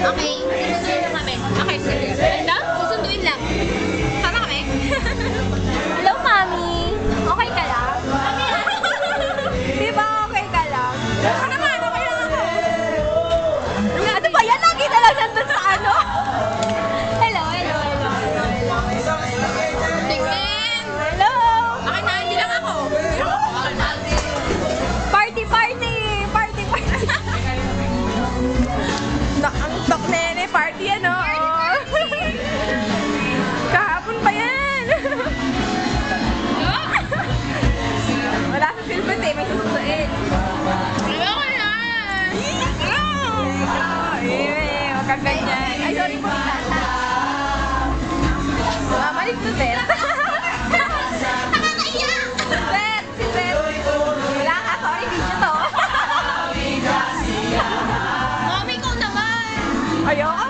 Okay, susunduin lang kami. Okay, sige. Ano? Susunduin lang. Sama kami? Hello, Mami! Okay ka lang? Di ba okay ka lang? Ako naman, okay lang ako. Ano ba yan? Lagi na lang nandun sa ano? Hello, hello, hello, hello, hello. Tingin! Hello! Akin na, hindi lang ako. Party, party! Party, party! Ang tok nene, party ano? Kahapon pa yan! Wala sa silbot eh, may susuin. Ayoko yan! Huwag kang ganyan. Ay, sorry po. Mamalit to, Ted. Nakakaiyak! Ted, si Ted. Wala ka, sorry, video to. Mami ko naman! Ayoko